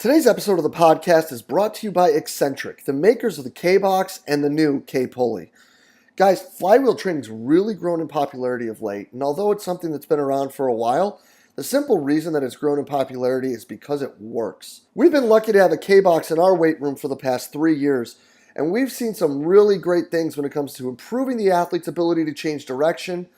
Today's episode of the podcast is brought to you by Eccentric, the makers of the K-Box and the new K-Pulley. Guys, flywheel training's really grown in popularity of late, and although it's something that's been around for a while, the simple reason that it's grown in popularity is because it works. We've been lucky to have a K-Box in our weight room for the past 3 years, and we've seen some really great things when it comes to improving the athlete's ability to change direction,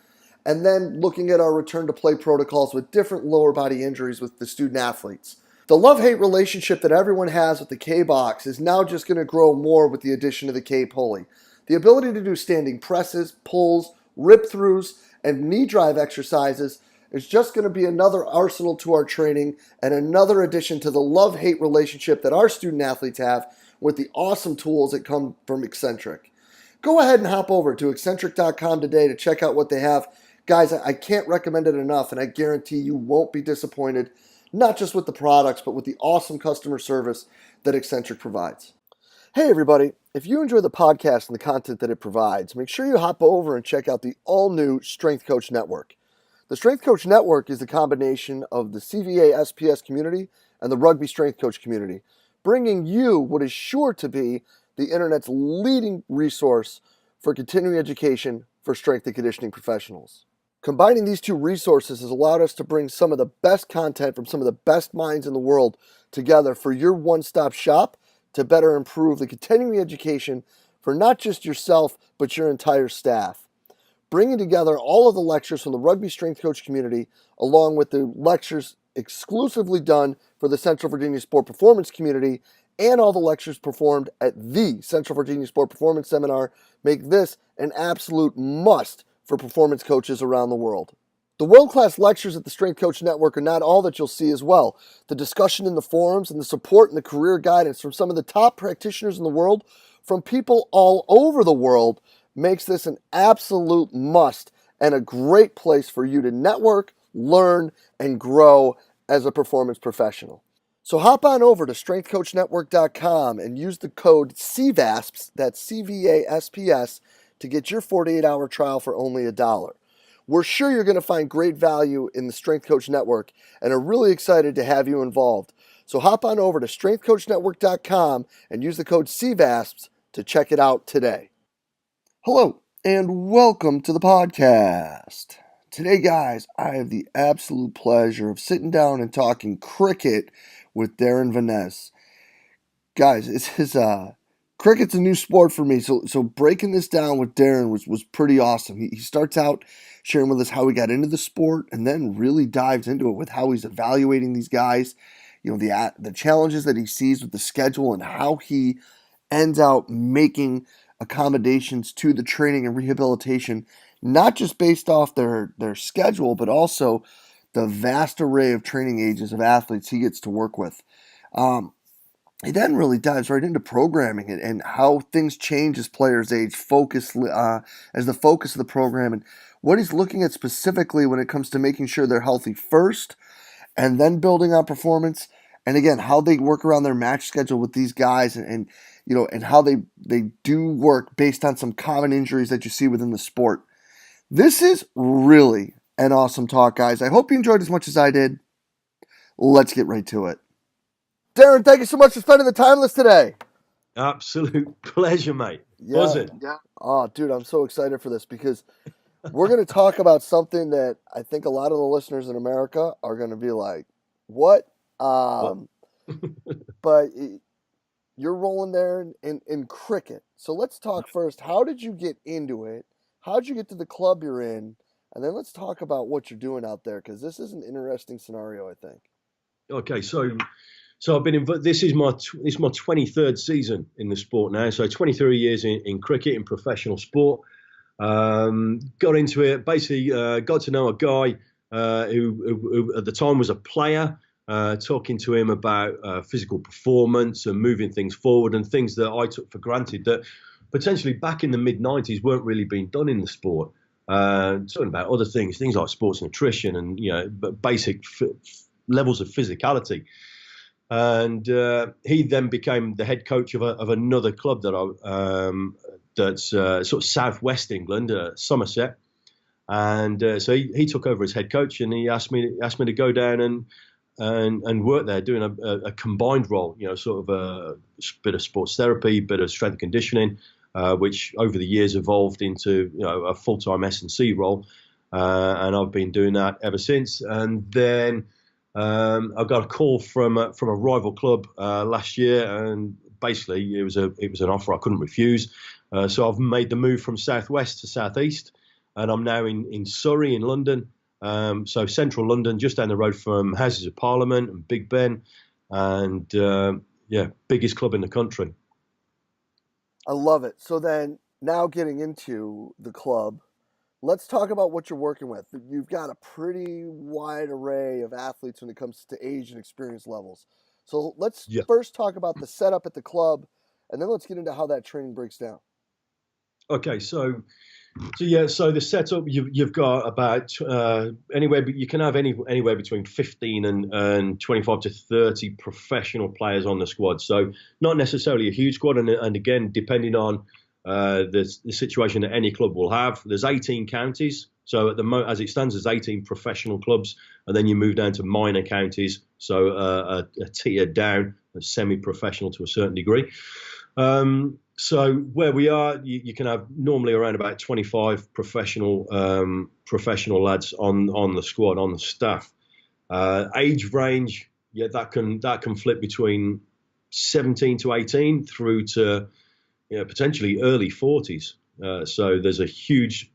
and then looking at our return to play protocols with different lower body injuries with the student athletes. The love-hate relationship that everyone has with the K-Box is now just going to grow more with the addition of the K-Pulley. The ability to do standing presses, pulls, rip-throughs, and knee drive exercises is just going to be another arsenal to our training and another addition to the love-hate relationship that our student athletes have with the awesome tools that come from Eccentric. Go ahead and hop over to eccentric.com today to check out what they have. Guys, I can't recommend it enough, and I guarantee you won't be disappointed, not just with the products, but with the awesome customer service that Eccentric provides. Hey everybody, if you enjoy the podcast and the content that it provides, make sure you hop over and check out the all-new Strength Coach Network. The Strength Coach Network is a combination of the CVA SPS community and the Rugby Strength Coach community, bringing you what is sure to be the internet's leading resource for continuing education for strength and conditioning professionals. Combining these two resources has allowed us to bring some of the best content from some of the best minds in the world together for your one-stop shop to better improve the continuing education for not just yourself, but your entire staff. Bringing together all of the lectures from the Rugby Strength Coach community, along with the lectures exclusively done for the Central Virginia Sport Performance community, and all the lectures performed at the Central Virginia Sport Performance Seminar, make this an absolute must for performance coaches around the world. The world-class lectures at the Strength Coach Network are not all that you'll see as well. The discussion in the forums and the support and the career guidance from some of the top practitioners in the world, from people all over the world, makes this an absolute must and a great place for you to network, learn, and grow as a performance professional. So hop on over to strengthcoachnetwork.com and use the code CVASPS, that's C-V-A-S-P-S, to get your 48-hour trial for only $1. We're sure you're going to find great value in the Strength Coach Network and are really excited to have you involved. So hop on over to strengthcoachnetwork.com and use the code CVASPS to check it out today. Hello, and welcome to the podcast. Today, guys, I have the absolute pleasure of sitting down and talking cricket with Darren Veness. Guys, cricket's a new sport for me, so breaking this down with Darren was pretty awesome. He starts out sharing with us how he got into the sport, and then really dives into it with how he's evaluating these guys, the challenges that he sees with the schedule, and how he ends out making accommodations to the training and rehabilitation, not just based off their schedule, but also the vast array of training ages of athletes he gets to work with. He then really dives right into programming and how things change as players age, as the focus of the program, and what he's looking at specifically when it comes to making sure they're healthy first, and then building on performance. And again, how they work around their match schedule with these guys, and how they do work based on some common injuries that you see within the sport. This is really an awesome talk, guys. I hope you enjoyed as much as I did. Let's get right to it. Darren, thank you so much for spending the time with us today. Absolute pleasure, mate. Was it? Yeah. Oh, dude, I'm so excited for this because we're going to talk about something that I think a lot of the listeners in America are going to be like, what? But you're rolling there in cricket. So let's talk first. How did you get into it? How did you get to the club you're in? And then let's talk about what you're doing out there, because this is an interesting scenario, I think. Okay, so I've been this is my 23rd season in the sport now. So 23 years in cricket, in professional sport. Got into it, basically got to know a guy who at the time was a player, talking to him about physical performance and moving things forward, and things that I took for granted that potentially back in the mid-90s weren't really being done in the sport. Talking about other things like sports nutrition and basic levels of physicality. And he then became the head coach of another club that's sort of southwest England, Somerset. And so he took over as head coach, and he asked me to go down and and worked there doing a combined role, sort of a bit of sports therapy, bit of strength conditioning, which over the years evolved into a full-time S&C role, and I've been doing that ever since. And then I got a call from a rival club last year, and basically it was an offer I couldn't refuse. So I've made the move from southwest to southeast, and I'm now in Surrey in London. So central London, just down the road from Houses of Parliament and Big Ben, and biggest club in the country. I love it. So then, now getting into the club, let's talk about what you're working with. You've got a pretty wide array of athletes when it comes to age and experience levels. So let's Yeah. first talk about the setup at the club, and then let's get into how that training breaks down. Okay, so the setup you've got about anywhere, but you can have anywhere between 15 and 25 to 30 professional players on the squad. So not necessarily a huge squad, and again, depending on the situation that any club will have. There's 18 counties, so as it stands, there's 18 professional clubs, and then you move down to minor counties, so a tier down, a semi-professional to a certain degree. So where we are, you can have normally around about 25 professional lads on the squad, on the staff. Age range, that can flip between 17 to 18 through to potentially early 40s. So there's a huge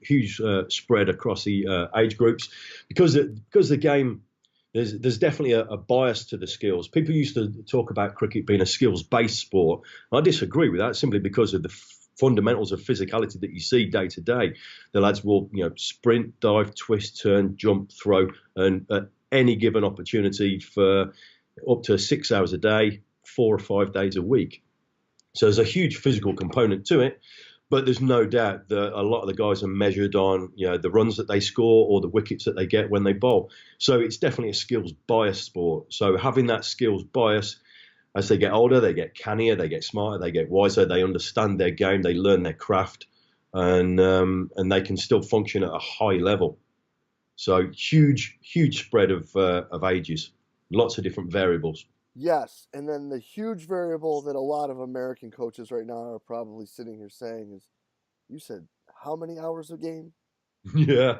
spread across the age groups because the game. There's definitely a bias to the skills. People used to talk about cricket being a skills-based sport. I disagree with that simply because of the fundamentals of physicality that you see day to day. The lads will, sprint, dive, twist, turn, jump, throw, and at any given opportunity for up to 6 hours a day, 4 or 5 days a week. So there's a huge physical component to it. But there's no doubt that a lot of the guys are measured on, the runs that they score or the wickets that they get when they bowl. So it's definitely a skills bias sport. So having that skills bias, as they get older, they get cannier, they get smarter, they get wiser, they understand their game, they learn their craft, and they can still function at a high level. So huge spread of ages, lots of different variables. Yes, and then the huge variable that a lot of American coaches right now are probably sitting here saying is, you said how many hours a game? Yeah,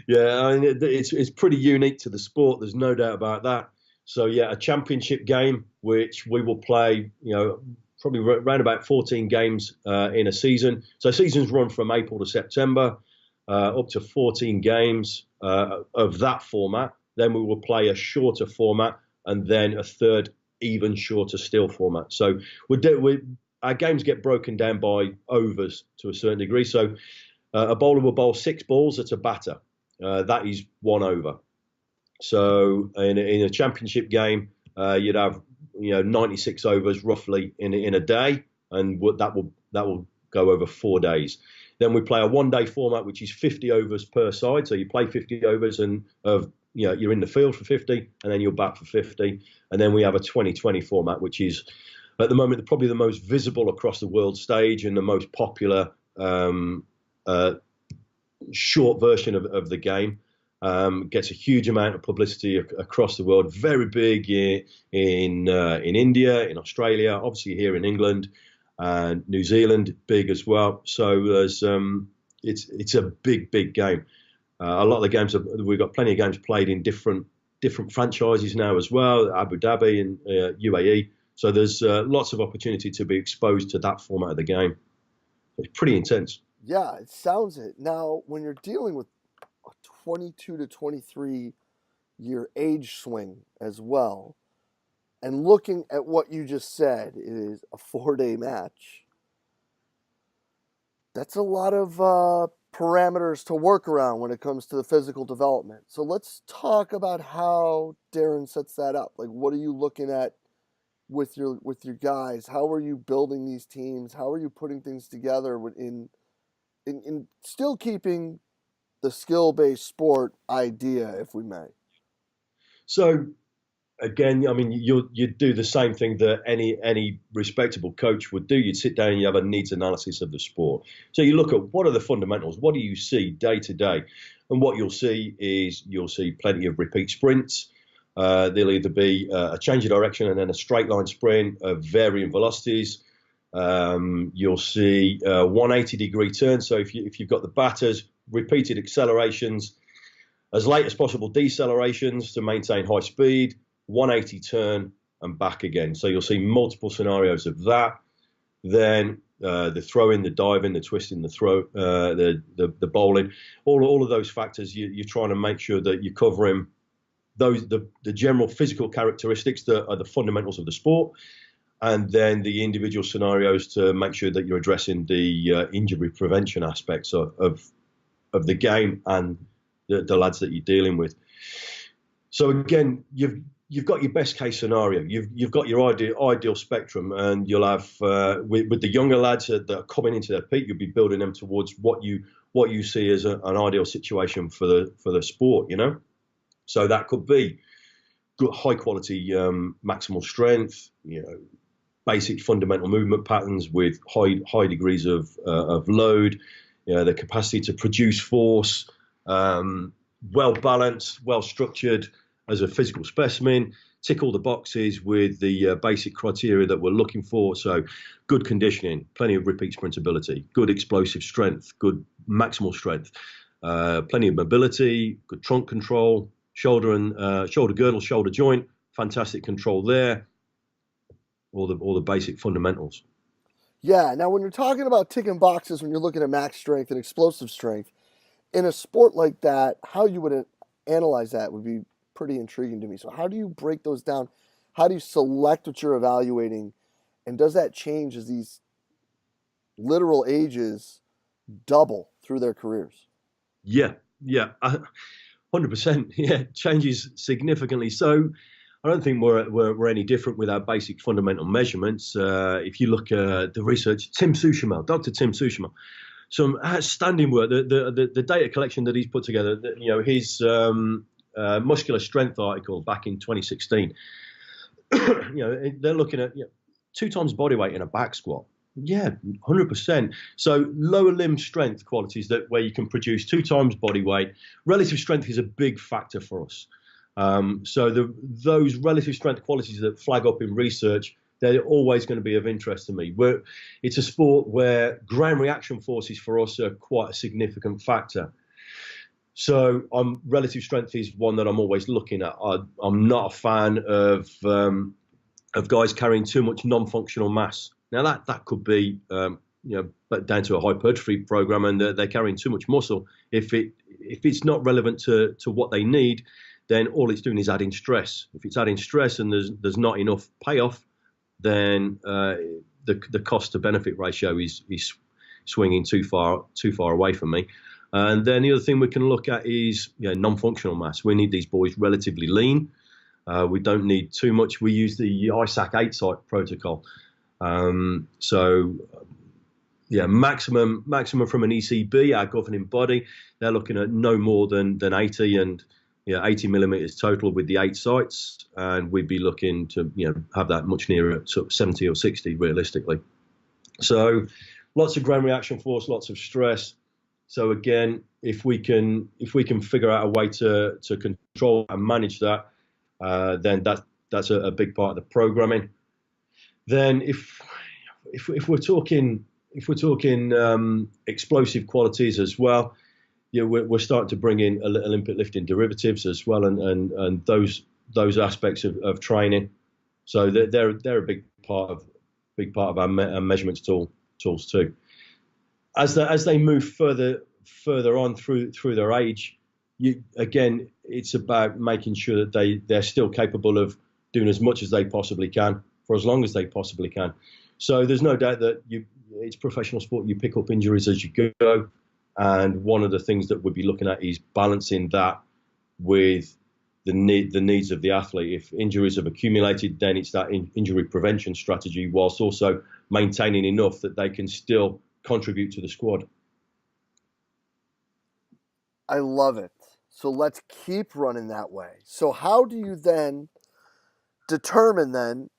yeah. I mean, it's pretty unique to the sport. There's no doubt about that. So yeah, a championship game, which we will play, probably around about 14 games in a season. So seasons run from April to September, up to 14 games of that format. Then we will play a shorter format, and then a third even shorter still format. So our games get broken down by overs to a certain degree. So a bowler will bowl 6 balls at a batter. That is 1 over. So in a championship game, you'd have 96 overs roughly in a day, and that will go over 4 days. Then we play a 1-day format, which is 50 overs per side. So you play 50 overs, and you're in the field for 50, and then you're bat for 50. And then we have a 20-20 format, which is at the moment probably the most visible across the world stage and the most popular short version of the game. Gets a huge amount of publicity across the world. Very big in India, in Australia, obviously here in England, and New Zealand, big as well. So there's it's a big game. A lot of the games we've got plenty of games played in different franchises now as well, Abu Dhabi and UAE. So there's lots of opportunity to be exposed to that format of the game. It's pretty intense. Yeah, it sounds it. Now, when you're dealing with a 22 to 23 year age swing as well, and looking at what you just said, it is a 4-day match. That's a lot of parameters to work around when it comes to the physical development. So let's talk about how Darren sets that up. Like, what are you looking at with your guys? How are you building these teams? How are you putting things together in still keeping the skill-based sport idea, if we may? So again, I mean, you'd do the same thing that any respectable coach would do. You'd sit down and you have a needs analysis of the sport. So you look at what are the fundamentals, what do you see day to day, and what you'll see plenty of repeat sprints. There'll either be a change of direction and then a straight line sprint of varying velocities. You'll see 180-degree turns. So if you've got the batters, repeated accelerations, as late as possible decelerations to maintain high speed, 180 turn and back again. So you'll see multiple scenarios of that. Then the throwing, the diving, the twisting, the throw, the bowling, all of those factors. You're trying to make sure that you're covering the general physical characteristics that are the fundamentals of the sport, and then the individual scenarios to make sure that you're addressing the injury prevention aspects of the game and the lads that you're dealing with. So again, you've got your best case scenario. You've got your ideal spectrum, and you'll have with the younger lads that are coming into their peak, you'll be building them towards what you see as an ideal situation for the sport. So that could be good, high quality maximal strength, basic fundamental movement patterns with high degrees of load, the capacity to produce force. Well balanced, well structured as a physical specimen, tick all the boxes with the basic criteria that we're looking for. So good conditioning, plenty of repeat sprintability, good explosive strength, good maximal strength, plenty of mobility, good trunk control, shoulder girdle, shoulder joint, fantastic control there. All the basic fundamentals. Yeah. Now, when you're talking about ticking boxes, when you're looking at max strength and explosive strength, in a sport like that, how you would analyze that would be pretty intriguing to me. So how do you break those down? How do you select what you're evaluating? And does that change as these literal ages double through their careers? Yeah, 100%. Yeah, changes significantly. So I don't think we're any different with our basic fundamental measurements. If you look at the research, Dr. Tim Sushima, some outstanding work. The data collection that he's put together, his muscular strength article back in 2016. They're looking at 2 times body weight in a back squat. Yeah, 100%. So lower limb strength qualities where you can produce 2 times body weight. Relative strength is a big factor for us. So those relative strength qualities that flag up in research, they're always going to be of interest to me. It's a sport where ground reaction forces for us are quite a significant factor. So relative strength is one that I'm always looking at. I'm not a fan of guys carrying too much non-functional mass. Now that could be but down to a hypertrophy program, and they're carrying too much muscle. If it's not relevant to what they need, then all it's doing is adding stress. If it's adding stress and there's not enough payoff, then the cost to benefit ratio is swinging too far away from me. And then the other thing we can look at is non-functional mass. We need these boys relatively lean. We don't need too much. We use the ISAC 8-site protocol. Maximum from an ECB, our governing body, they're looking at no more than 80 and 80 millimeters total with the 8 sites, and we'd be looking to have that much nearer sort of 70 or 60 realistically. So lots of ground reaction force, lots of stress. So again, if we can figure out a way to control and manage that, then that's a big part of the programming. Then if we're talking explosive qualities as well, we're starting to bring in Olympic lifting derivatives as well, and those aspects of training. So they're a big part of our measurements tools too. As they move further on through their age, it's about making sure that they're still capable of doing as much as they possibly can for as long as they possibly can. So there's no doubt that it's professional sport. You pick up injuries as you go. And one of the things that we'd be looking at is balancing that with the needs of the athlete. If injuries have accumulated, then it's that injury prevention strategy, whilst also maintaining enough that they can still contribute to the squad. I love it. So let's keep running that way. So how do you then determine then,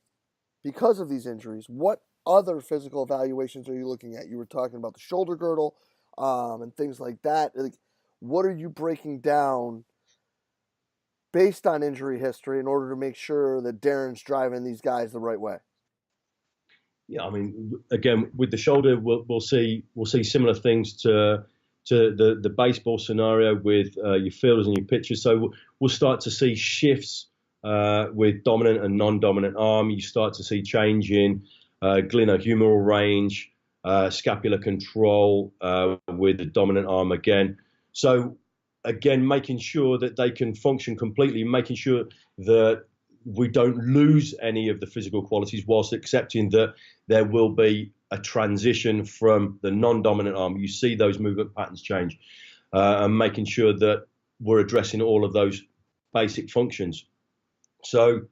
because of these injuries, what other physical evaluations are you looking at? You were talking about the shoulder girdle and things like that. Like, what are you breaking down based on injury history in order to make sure that Darren's driving these guys the right way? Yeah, I mean, again, with the shoulder, we'll see similar things to the baseball scenario with your fielders and your pitchers. So we'll start to see shifts with dominant and non-dominant arm. You start to see change in glenohumeral range, scapular control with the dominant arm again. So again, making sure that they can function completely, making sure that we don't lose any of the physical qualities whilst accepting that there will be a transition from the non-dominant arm. You see those movement patterns change, and making sure that we're addressing all of those basic functions. So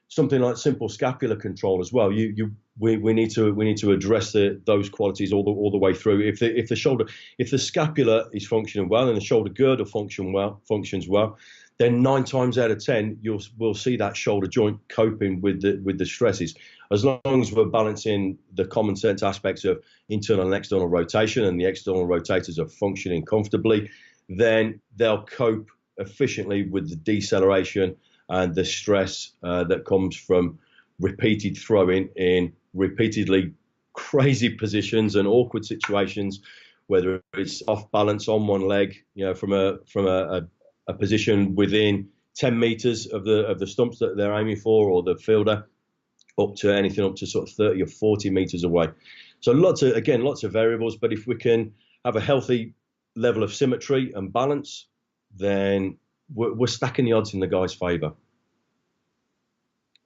something like simple scapular control as well. We need to address those qualities all the way through. If the scapula is functioning well and the shoulder girdle functions well, then 9 times out of 10 we'll see that shoulder joint coping with the stresses. As long as we're balancing the common sense aspects of internal and external rotation, and the external rotators are functioning comfortably, then they'll cope efficiently with the deceleration and the stress that comes from repeated throwing in repeatedly crazy positions and awkward situations, whether it's off balance on one leg, from a position within 10 meters of the stumps that they're aiming for, or the fielder, up to anything up to sort of 30 or 40 meters away. So lots of variables, but if we can have a healthy level of symmetry and balance, then we're stacking the odds in the guy's favor.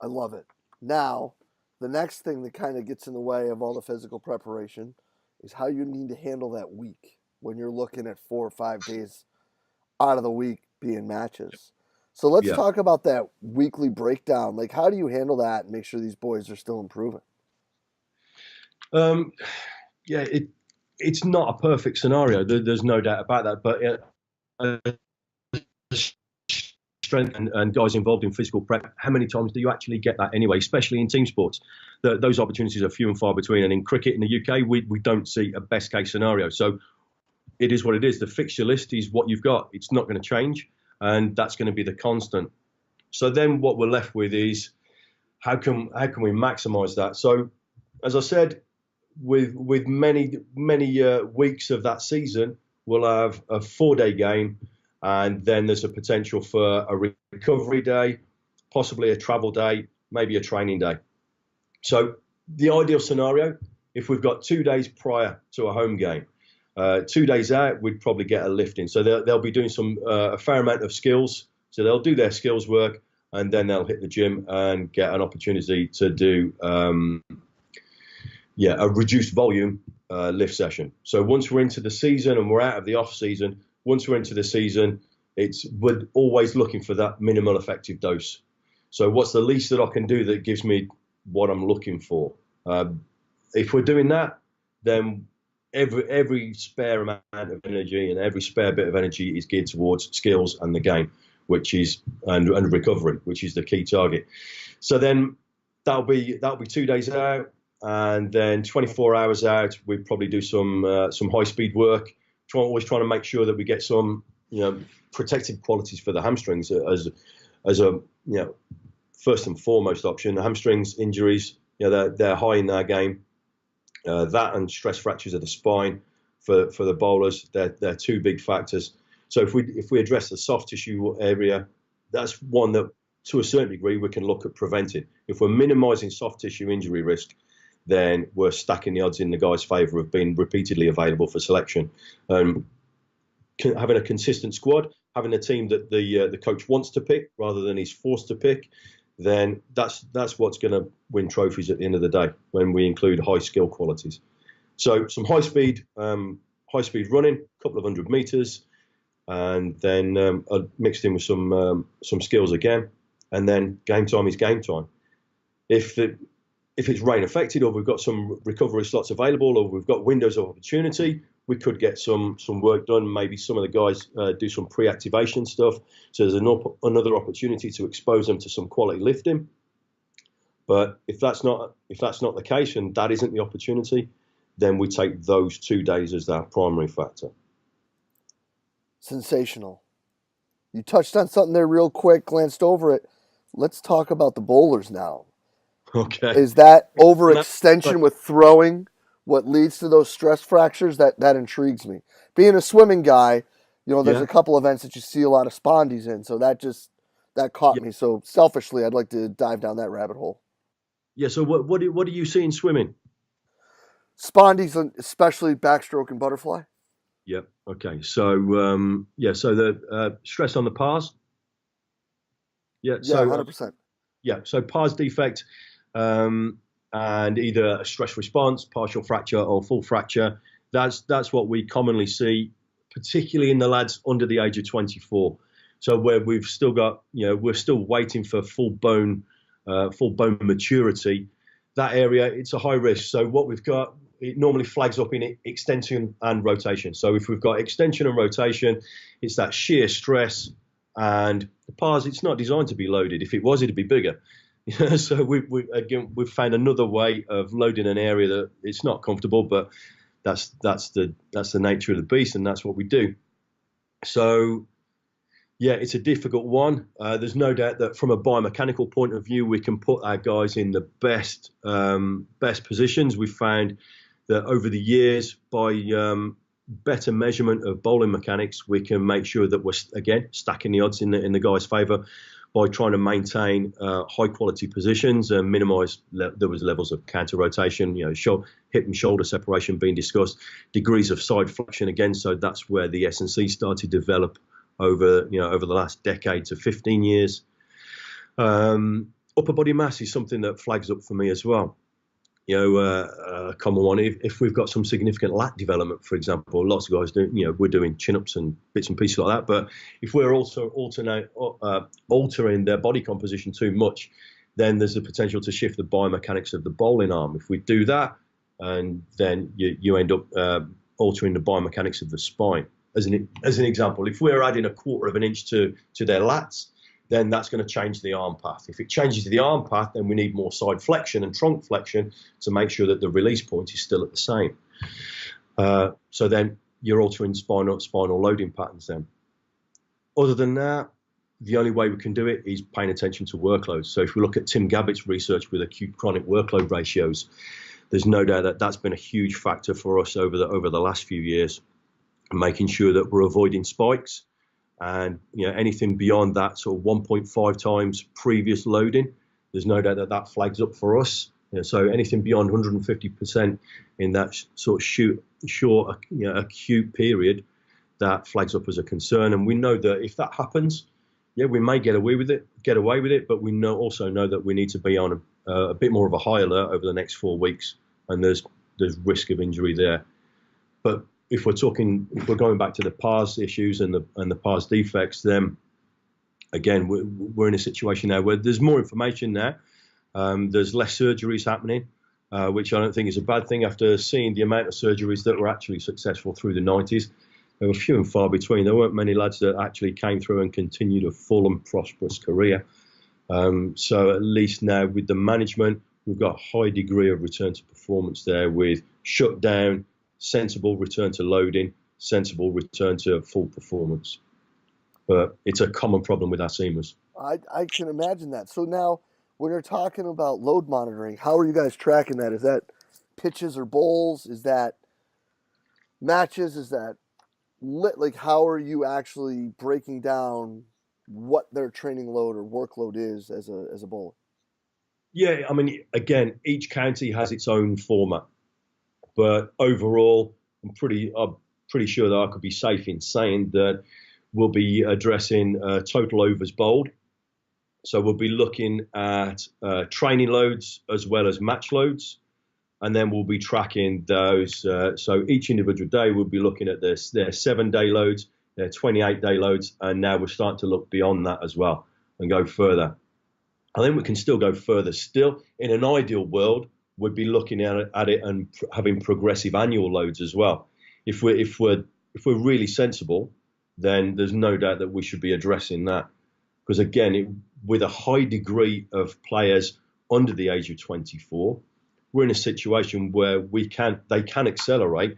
I love it. Now, the next thing that kind of gets in the way of all the physical preparation is how you need to handle that week when you're looking at 4 or 5 days out of the week being matches. So let's talk about that weekly breakdown. Like, how do you handle that and make sure these boys are still improving? It's not a perfect scenario. There's no doubt about that. But strength and guys involved in physical prep, how many times do you actually get that anyway, especially in team sports? Those opportunities are few and far between. And in cricket in the UK, we don't see a best case scenario. So it is what it is. The fixture list is what you've got. It's not going to change, and that's going to be the constant. So then what we're left with is how can we maximize that? So as I said, with many weeks of that season, we'll have a 4-day game, and then there's a potential for a recovery day, possibly a travel day, maybe a training day. So the ideal scenario, if we've got 2 days prior to a home game, 2 days out, we'd probably get a lift in. So they'll be doing a fair amount of skills. So they'll do their skills work, and then they'll hit the gym and get an opportunity to do a reduced volume lift session. So once we're into the season and we're out of the off season, once we're into the season, we're always looking for that minimal effective dose. So what's the least that I can do that gives me what I'm looking for? If we're doing that, then every spare amount of energy and every spare bit of energy is geared towards skills and the game, and recovery, which is the key target. So then that'll be 2 days out, and then 24 hours out, we probably do some high speed work. Always trying to make sure that we get some protective qualities for the hamstrings as a first and foremost option. The hamstrings injuries, they're high in their game. That and stress fractures of the spine for the bowlers, they're 2 big factors. So if we address the soft tissue area, that's one that to a certain degree we can look at preventing. If we're minimising soft tissue injury risk, then we're stacking the odds in the guy's favour of being repeatedly available for selection. Having a consistent squad, having a team that the coach wants to pick rather than he's forced to pick, then that's what's going to win trophies at the end of the day when we include high skill qualities. So some high speed running, a couple of 100 meters, and then mixed in with some skills again, and then game time is game time. If it's rain affected, or we've got some recovery slots available, or we've got windows of opportunity, we could get some work done. Maybe some of the guys do some pre-activation stuff. So there's another opportunity to expose them to some quality lifting. But if that's not the case and that isn't the opportunity, then we take those 2 days as our primary factor. Sensational. You touched on something there real quick, glanced over it. Let's talk about the bowlers now. Okay. Is that overextension with throwing what leads to those stress fractures? That intrigues me. Being a swimming guy, there's Yeah. a couple events that you see a lot of spondies in, so that caught Yeah. me. So selfishly, I'd like to dive down that rabbit hole. Yeah. So what do you see in swimming? Spondies, especially backstroke and butterfly. Yeah. Okay. So So the stress on the pars. Yeah. Yeah, So 100%. yeah. So pars defect, and either a stress response, partial fracture, or full fracture. That's what we commonly see, particularly in the lads under the age of 24. So where we've still got, we're still waiting for full bone maturity. That area, it's a high risk. So what we've got, it normally flags up in extension and rotation. So if we've got extension and rotation, it's that sheer stress. And the pars, it's not designed to be loaded. If it was, it'd be bigger. So we've found another way of loading an area that it's not comfortable, but that's the nature of the beast, and that's what we do. So yeah, it's a difficult one. There's no doubt that from a biomechanical point of view, we can put our guys in the best positions. We've found that over the years, by better measurement of bowling mechanics, we can make sure that we're again stacking the odds in the guy's favour by trying to maintain high quality positions and minimise there was levels of counter rotation, hip and shoulder separation being discussed, degrees of side flexion again. So that's where the S&C started to develop over the last decade to 15 years. Upper body mass is something that flags up for me as well. A common one. If we've got some significant lat development, for example, lots of guys do. We're doing chin-ups and bits and pieces like that. But if we're also altering their body composition too much, then there's the potential to shift the biomechanics of the bowling arm. If we do that, and then you end up altering the biomechanics of the spine. As an example, if we're adding a quarter of an inch to their lats, then that's going to change the arm path. If it changes the arm path, then we need more side flexion and trunk flexion to make sure that the release point is still at the same. So then you're altering spinal loading patterns then. Other than that, the only way we can do it is paying attention to workload. So if we look at Tim Gabbett's research with acute chronic workload ratios, there's no doubt that that's been a huge factor for us over the last few years, making sure that we're avoiding spikes. And anything beyond that sort of 1.5 times previous loading, there's no doubt that flags up for us. So anything beyond 150% in that sort of short acute period, that flags up as a concern. And we know that if that happens, we may get away with it, but we also know that we need to be on a bit more of a high alert over the next 4 weeks, and there's risk of injury there. But if we're going back to the pars issues and the pars defects, then again we're in a situation now where there's more information now. There's less surgeries happening, which I don't think is a bad thing. After seeing the amount of surgeries that were actually successful through the 90s, there were few and far between. There weren't many lads that actually came through and continued a full and prosperous career. So at least now with the management, we've got a high degree of return to performance there with shutdown, sensible return to loading, sensible return to full performance. But it's a common problem with our seamers. I can imagine that. So now, when you're talking about load monitoring, how are you guys tracking that? Is that pitches or bowls? Is that matches? Is that how are you actually breaking down what their training load or workload is as a bowler? Yeah, I mean, again, each county has its own format. But overall, I'm pretty sure that I could be safe in saying that we'll be addressing total overs bowled. So we'll be looking at training loads as well as match loads. And then we'll be tracking those. So each individual day, we'll be looking at their 7-day loads, their 28-day loads. And now we're starting to look beyond that as well and go further. I think we can still go further. Still, in an ideal world, we'd be looking at it and having progressive annual loads as well. If we're really sensible, then there's no doubt that we should be addressing that. Because again, with a high degree of players under the age of 24, we're in a situation where they can accelerate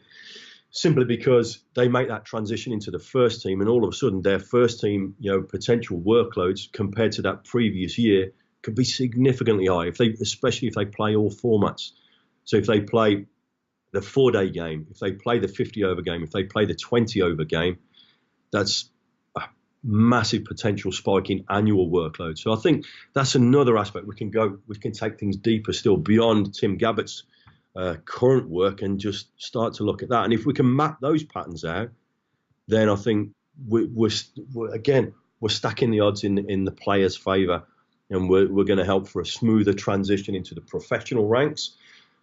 simply because they make that transition into the first team, and all of a sudden their first team, potential workloads compared to that previous year could be significantly high, especially if they play all formats. So if they play the 4-day game, if they play the 50 over game, if they play the 20 over game, that's a massive potential spike in annual workload. So I think that's another aspect. We can take things deeper still beyond Tim Gabbett's current work and just start to look at that. And if we can map those patterns out, then I think we're stacking the odds in the players' favour, and we're going to help for a smoother transition into the professional ranks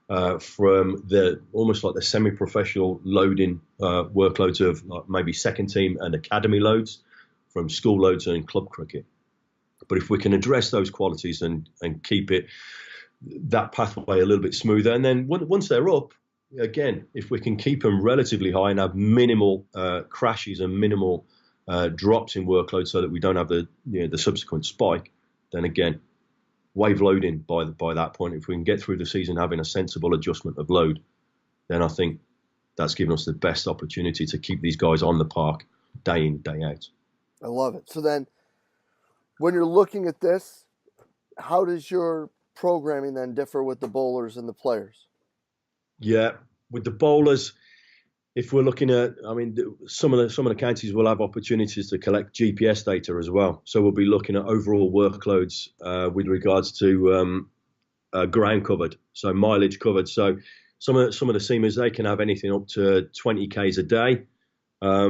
from the almost like the semi-professional loading workloads of like maybe second team and academy loads from school loads and club cricket. But if we can address those qualities and keep that pathway a little bit smoother, and then once they're up, again, if we can keep them relatively high and have minimal crashes and minimal drops in workload so that we don't have the subsequent spike, then again, wave loading by that point, if we can get through the season having a sensible adjustment of load, then I think that's given us the best opportunity to keep these guys on the park day in, day out. I love it. So then when you're looking at this, how does your programming then differ with the bowlers and the players? Yeah, with the bowlers, if we're looking at, some of the counties will have opportunities to collect GPS data as well. So we'll be looking at overall workloads with regards to ground covered, so mileage covered. So some of the seamers, they can have anything up to 20 Ks a day. A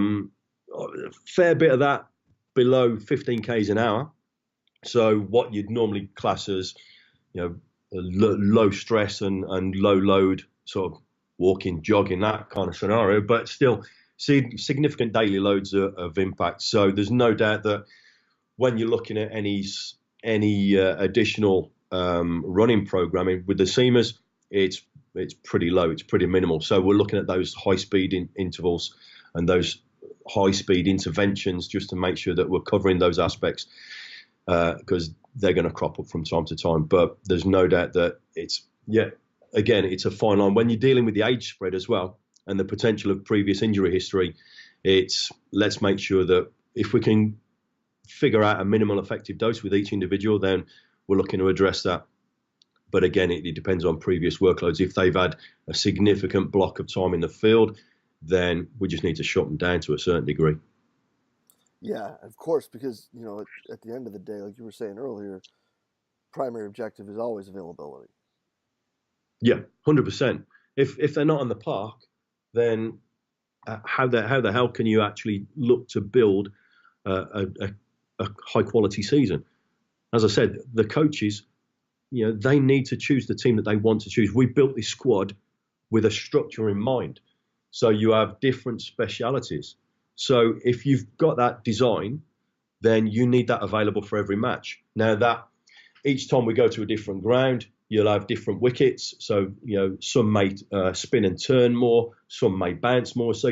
fair bit of that below 15 Ks an hour. So what you'd normally class as, low stress and low load, sort of walking, jogging, that kind of scenario, but still significant daily loads of impact. So there's no doubt that when you're looking at any additional running programming with the seamers, it's pretty low, it's pretty minimal. So we're looking at those high speed intervals and those high speed interventions just to make sure that we're covering those aspects, because they're going to crop up from time to time. But there's no doubt that it's a fine line when you're dealing with the age spread as well and the potential of previous injury history. Let's make sure that if we can figure out a minimal effective dose with each individual, then we're looking to address that. But again, it depends on previous workloads. If they've had a significant block of time in the field, then we just need to shut them down to a certain degree. Yeah, of course, because, at the end of the day, like you were saying earlier, primary objective is always availability. Yeah, 100%. If they're not on the park, then how the hell can you actually look to build a high quality season? As I said, the coaches, they need to choose the team that they want to choose. We built this squad with a structure in mind. So you have different specialities. So if you've got that design, then you need that available for every match. Now that each time we go to a different ground, you'll have different wickets. So, some may spin and turn more, some may bounce more. So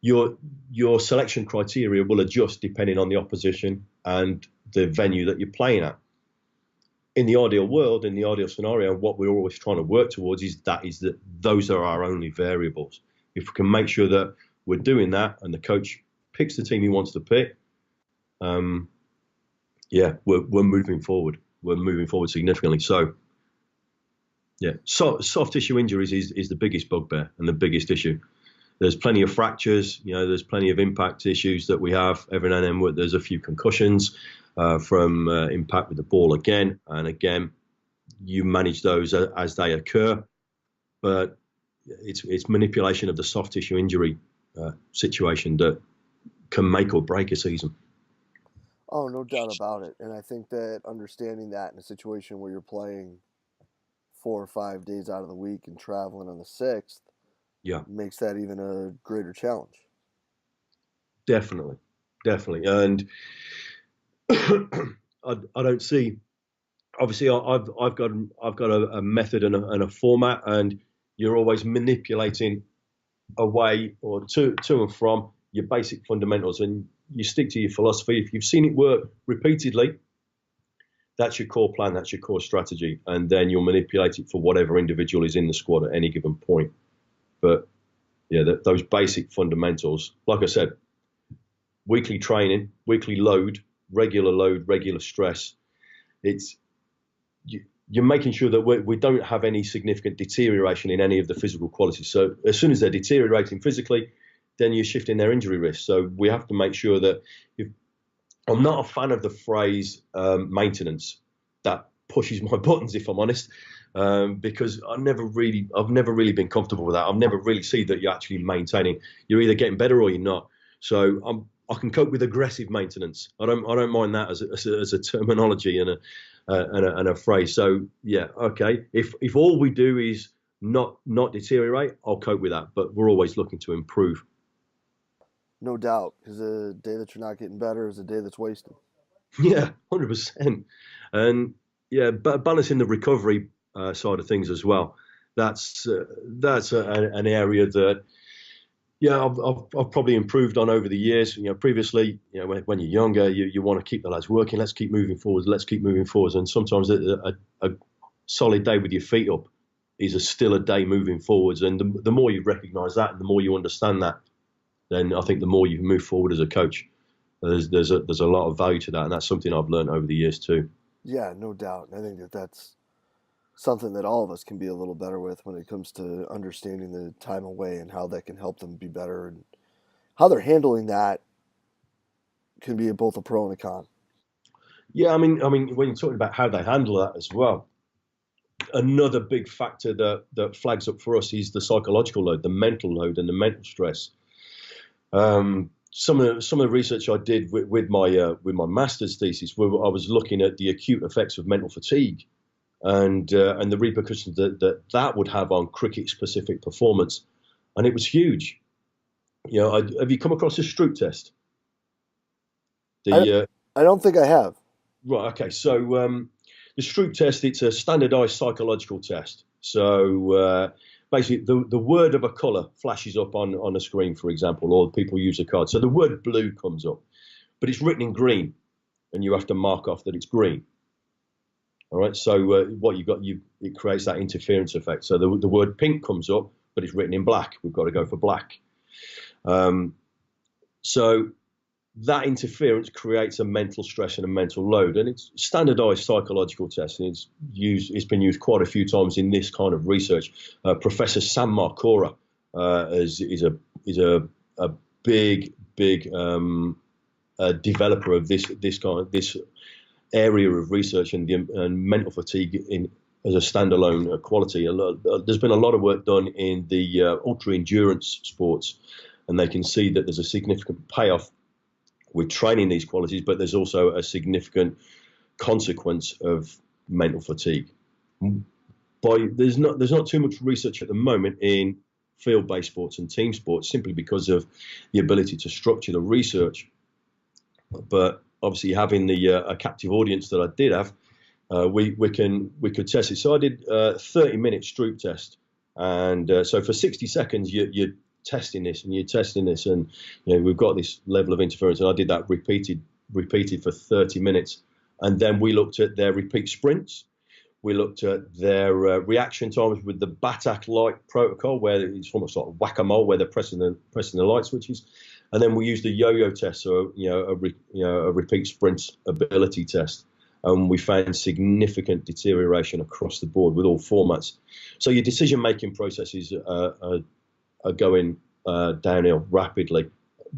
your selection criteria will adjust depending on the opposition and the venue that you're playing at. In the ideal world, in the ideal scenario, what we're always trying to work towards is that those are our only variables. If we can make sure that we're doing that and the coach picks the team he wants to pick, we're moving forward. We're moving forward significantly. So, soft tissue injuries is the biggest bugbear and the biggest issue. There's plenty of fractures, there's plenty of impact issues that we have. Every now and then there's a few concussions from impact with the ball again. And again, you manage those as they occur. But it's manipulation of the soft tissue injury situation that can make or break a season. Oh, no doubt about it. And I think that understanding that in a situation where you're playing 4 or 5 days out of the week and traveling on the 6th, makes that even a greater challenge. Definitely. And I don't see. Obviously, I've got a method and a format, and you're always manipulating away or to and from your basic fundamentals, and you stick to your philosophy. If you've seen it work repeatedly, That's your core plan. That's your core strategy, and then you'll manipulate it for whatever individual is in the squad at any given point. But yeah, those basic fundamentals, like I said, weekly training, weekly load, regular stress. It's you're making sure that we don't have any significant deterioration in any of the physical qualities. So as soon as they're deteriorating physically, then you're shifting their injury risk. So we have to make sure that I'm not a fan of the phrase maintenance. That pushes my buttons, if I'm honest, because I've never really been comfortable with that. I've never really seen that you're actually maintaining. You're either getting better or you're not. So I can cope with aggressive maintenance. I don't mind that as a terminology and a phrase. So yeah, okay. If all we do is not deteriorate, I'll cope with that. But we're always looking to improve. No doubt, because a day that you're not getting better is a day that's wasted. Yeah, 100%. And yeah, but balancing the recovery side of things as well. That's an area that yeah I've probably improved on over the years. Previously, when you're younger, you want to keep the lads working. Let's keep moving forwards. Let's keep moving forwards. And sometimes a solid day with your feet up is still a day moving forwards. And the more you recognise that, and the more you understand that, then I think the more you move forward as a coach. There's a lot of value to that, and that's something I've learned over the years too. Yeah, no doubt. I think that's something that all of us can be a little better with when it comes to understanding the time away and how that can help them be better, and how they're handling that can be both a pro and a con. Yeah, I mean, when you're talking about how they handle that as well, another big factor that flags up for us is the psychological load, the mental load, and the mental stress. Some of the research I did with my master's thesis, where I was looking at the acute effects of mental fatigue, and the repercussions that would have on cricket specific performance, and it was huge. Have you come across the Stroop test? I, I don't think I have. Right. Okay. So the Stroop test, it's a standardized psychological test. So basically, the word of a color flashes up on a screen, for example, or people use a card. So the word blue comes up, but it's written in green, and you have to mark off that it's green. All right. So what you got, it creates that interference effect. So the word pink comes up, but it's written in black. We've got to go for black. So that interference creates a mental stress and a mental load, and it's standardized psychological test, and it's been used quite a few times in this kind of research. Professor Sam Marcora is a big developer of this area of research and mental fatigue as a standalone quality. There's been a lot of work done in the ultra endurance sports, and they can see that there's a significant payoff with training these qualities, but there's also a significant consequence of mental fatigue. There's not too much research at the moment in field-based sports and team sports, simply because of the ability to structure the research. But obviously, having a captive audience that I did have, we could test it. So I did a 30-minute Stroop test, and so for 60 seconds you're testing this, and we've got this level of interference, and I did that repeated for 30 minutes, and then we looked at their repeat sprints, we looked at their reaction times with the Batak-like protocol, where it's almost like whack-a-mole, where they're pressing the light switches, and then we used the yo-yo test, so a repeat sprint ability test, and we found significant deterioration across the board with all formats. So your decision-making processes are going downhill rapidly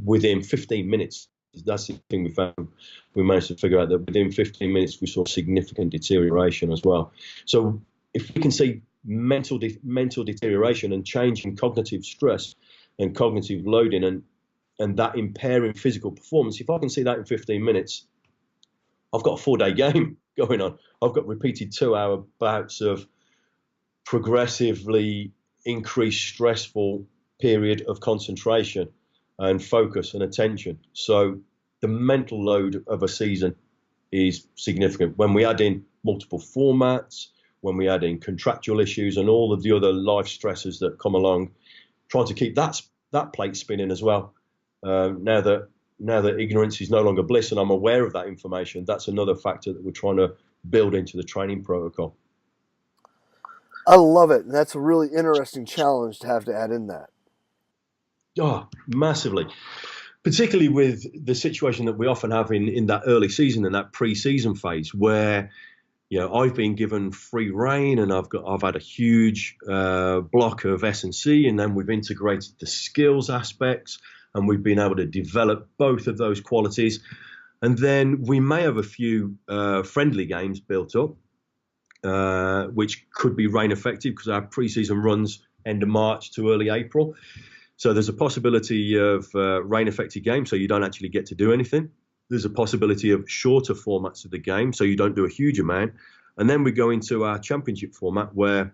within 15 minutes. That's the thing we found. We managed to figure out that within 15 minutes we saw significant deterioration as well. So if we can see mental deterioration and change in cognitive stress and cognitive loading and that impairing physical performance, if I can see that in 15 minutes, I've got a 4-day game going on. I've got repeated 2-hour bouts of progressively increased stressful period of concentration and focus and attention. So the mental load of a season is significant. When we add in multiple formats, when we add in contractual issues and all of the other life stresses that come along, trying to keep that plate spinning as well. Now that ignorance is no longer bliss, and I'm aware of that information, that's another factor that we're trying to build into the training protocol. I love it. That's a really interesting challenge to have to add in that. Oh, massively. Particularly with the situation that we often have in that early season and that pre-season phase where, I've been given free rein and I've had a huge block of S&C, and then we've integrated the skills aspects and we've been able to develop both of those qualities. And then we may have a few friendly games built up, which could be rain effective because our pre-season runs end of March to early April. So there's a possibility of rain affected games, so you don't actually get to do anything. There's a possibility of shorter formats of the game, so you don't do a huge amount. And then we go into our championship format where,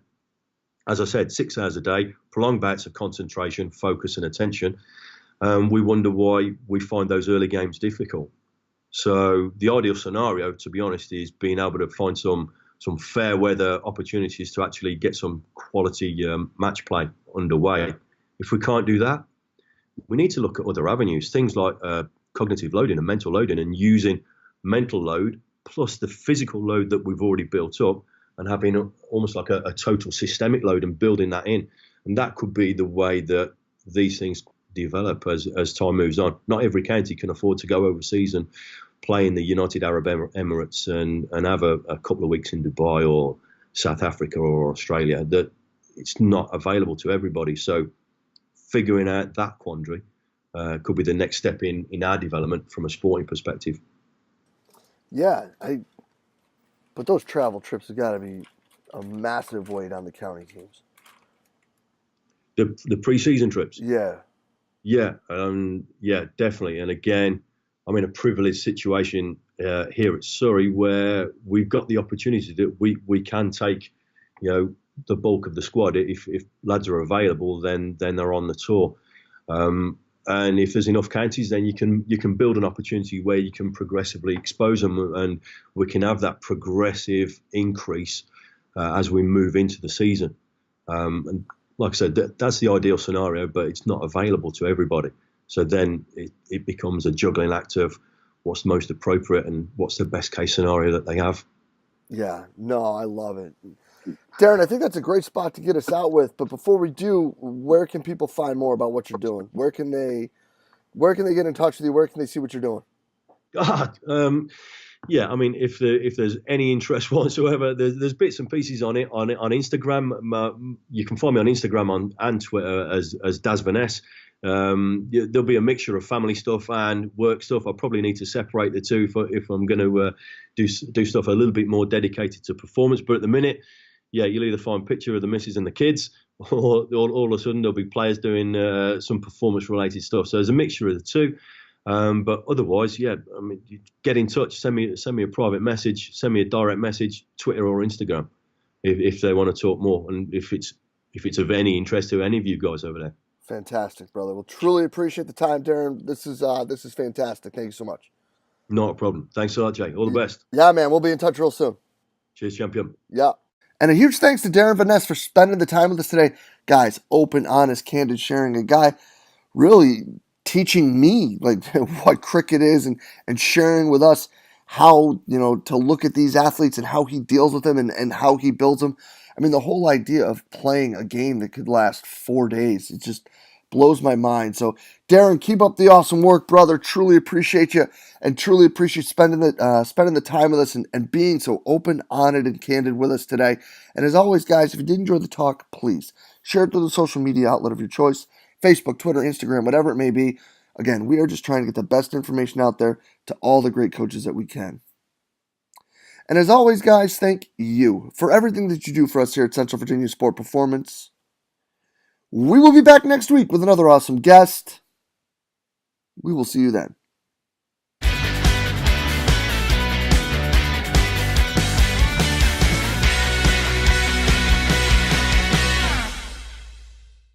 as I said, 6 hours a day, prolonged bouts of concentration, focus and attention. We wonder why we find those early games difficult. So the ideal scenario, to be honest, is being able to find some fair weather opportunities to actually get some quality match play underway. If we can't do that, we need to look at other avenues, things like cognitive loading and mental loading, and using mental load plus the physical load that we've already built up and having almost like a total systemic load and building that in. And that could be the way that these things develop as time moves on. Not every county can afford to go overseas and play in the United Arab Emirates and have a couple of weeks in Dubai or South Africa or Australia. That it's not available to everybody. So figuring out that quandary could be the next step in our development from a sporting perspective. Yeah, but those travel trips have got to be a massive weight on the county teams. The pre-season trips. Yeah. Yeah, definitely. And again, I'm in a privileged situation here at Surrey where we've got the opportunity that we can take, the bulk of the squad. If lads are available, then they're on the tour. And if there's enough counties, then you can build an opportunity where you can progressively expose them, and we can have that progressive increase as we move into the season. And like I said, that's the ideal scenario, but it's not available to everybody. So then it becomes a juggling act of what's most appropriate and what's the best case scenario that they have. Yeah, no, I love it. Darren, I think that's a great spot to get us out with. But before we do, where can people find more about what you're doing? Where can they get in touch with you? Where can they see what you're doing? Yeah, I mean, if there's any interest whatsoever, there's bits and pieces on Instagram. You can find me on Instagram and Twitter as Darren Veness. There'll be a mixture of family stuff and work stuff. I probably need to separate the two if I'm going to do stuff a little bit more dedicated to performance. But at the minute, yeah, you'll either find a picture of the missus and the kids, or all of a sudden there'll be players doing some performance-related stuff. So there's a mixture of the two. But otherwise, yeah, I mean, get in touch. Send me a private message. Send me a direct message, Twitter or Instagram, if they want to talk more, and if it's of any interest to any of you guys over there. Fantastic, brother. Well, truly appreciate the time, Darren. This is fantastic. Thank you so much. Not a problem. Thanks a lot, Jay. All the best. Yeah, man. We'll be in touch real soon. Cheers, champion. Yeah. And a huge thanks to Darren Veness for spending the time with us today. Guys, open, honest, candid sharing. A guy really teaching me like what cricket is and sharing with us how, to look at these athletes and how he deals with them and how he builds them. I mean, the whole idea of playing a game that could last 4 days, it just blows my mind. So, Darren, keep up the awesome work, brother. Truly appreciate you and truly appreciate spending the time with us and being so open, honest, and candid with us today. And as always, guys, if you did enjoy the talk, please share it to the social media outlet of your choice. Facebook, Twitter, Instagram, whatever it may be. Again, we are just trying to get the best information out there to all the great coaches that we can. And as always, guys, thank you for everything that you do for us here at Central Virginia Sport Performance. We will be back next week with another awesome guest. We will see you then.